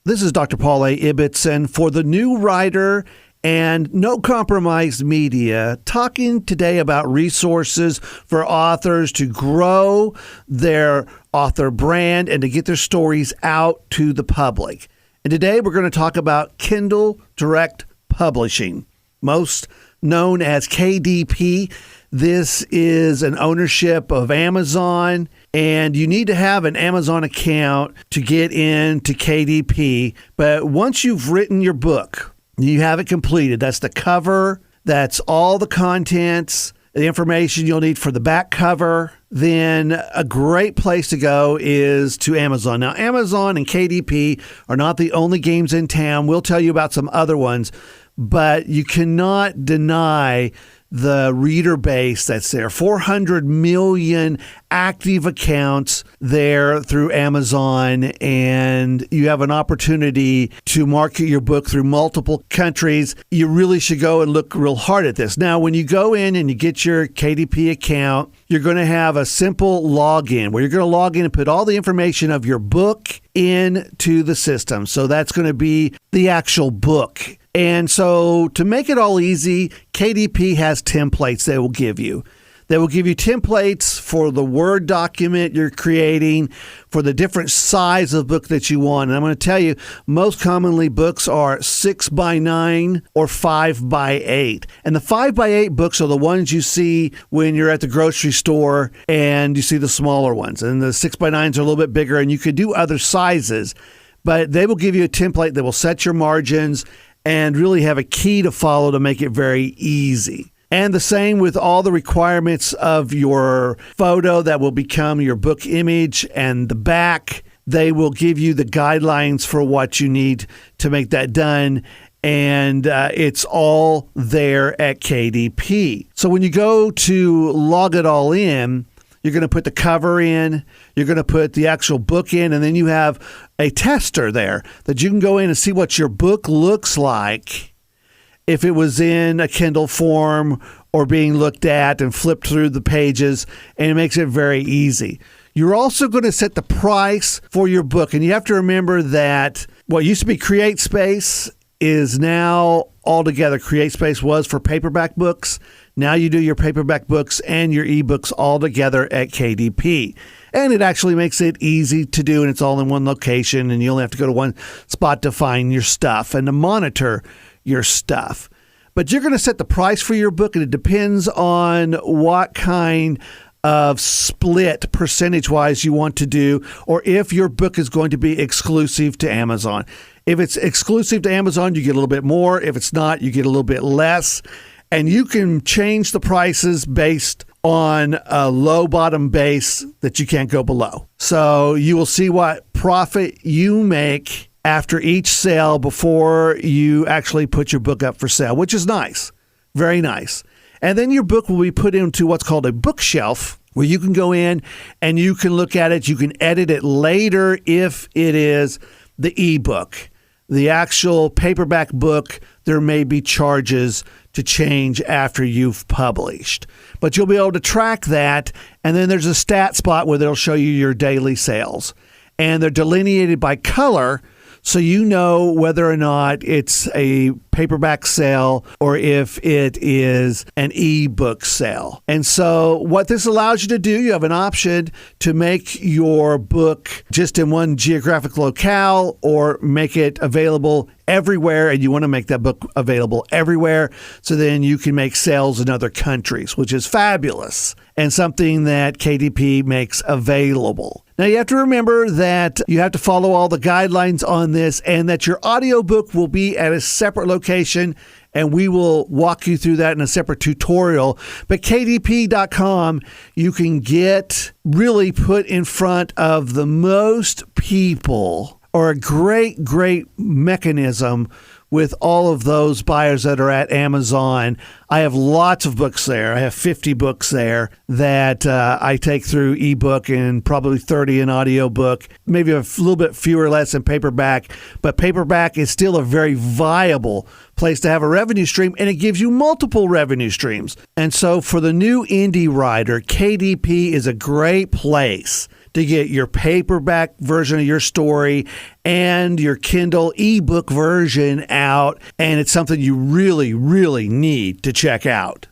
This is Dr. Paul A. Ibbotson for the New Writer and No Compromise Media, talking today about resources for authors to grow their author brand and to get their stories out to the public. And today we're going to talk about Kindle Direct Publishing, most known as KDP. This is an ownership of Amazon, and you need to have an Amazon account to get into KDP. But once you've written your book, you have it completed. That's the cover, that's all the contents, the information you'll need for the back cover. Then a great place to go is to Amazon. Now, Amazon and KDP are not the only games in town. We'll tell you about some other ones, but you cannot deny the reader base that's there. 400 million active accounts there through Amazon, and you have an opportunity to market your book through multiple countries. You really should go and look real hard at this. Now, when you go in and you get your KDP account, you're going to have a simple login where you're going to log in and put all the information of your book into the system. So that's going to be the actual book. And so to make it all easy, KDP has templates they will give you. They will give you templates for the Word document you're creating, for the different size of book that you want. And I'm going to tell you, most commonly books are 6x9 or 5x8. And the 5x8 books are the ones you see when you're at the grocery store and you see the smaller ones. And the 6x9s are a little bit bigger, and you could do other sizes. But they will give you a template that will set your margins and really have a key to follow to make it very easy. And the same with all the requirements of your photo that will become your book image and the back. They will give you the guidelines for what you need to make that done. And it's all there at KDP. So when you go to log it all in, you're going to put the cover in, you're going to put the actual book in, and then you have a tester there that you can go in and see what your book looks like if it was in a Kindle form or being looked at and flipped through the pages, and it makes it very easy. You're also going to set the price for your book, and you have to remember that what used to be CreateSpace is now altogether. CreateSpace was for paperback books. Now you do your paperback books and your ebooks all together at KDP. And it actually makes it easy to do, and it's all in one location, and you only have to go to one spot to find your stuff and to monitor your stuff. But you're going to set the price for your book, and it depends on what kind of split percentage-wise you want to do, or if your book is going to be exclusive to Amazon. If it's exclusive to Amazon, you get a little bit more. If it's not, you get a little bit less. And you can change the prices based on a low bottom base that you can't go below. So you will see what profit you make after each sale before you actually put your book up for sale, which is nice. Very nice. And then your book will be put into what's called a bookshelf, where you can go in and you can look at it. You can edit it later if it is the ebook. The actual paperback book, there may be charges to change after you've published. But you'll be able to track that, and then there's a stat spot where they'll show you your daily sales. And they're delineated by color, so you know whether or not it's a paperback sale or if it is an ebook sale. And so what this allows you to do, you have an option to make your book just in one geographic locale or make it available everywhere, and you want to make that book available everywhere so then you can make sales in other countries, which is fabulous and something that KDP makes available. Now, you have to remember that you have to follow all the guidelines on this, and that your audiobook will be at a separate location, and we will walk you through that in a separate tutorial. But KDP.com, you can get really put in front of the most people, or a great, great mechanism with all of those buyers that are at Amazon. I have lots of books there. I have 50 books there that I take through ebook and probably 30 in audiobook, maybe a little bit fewer less in paperback. But paperback is still a very viable place to have a revenue stream, and it gives you multiple revenue streams. And so for the new indie writer, KDP is a great place to get your paperback version of your story and your Kindle ebook version out, and it's something you really, really need to check out.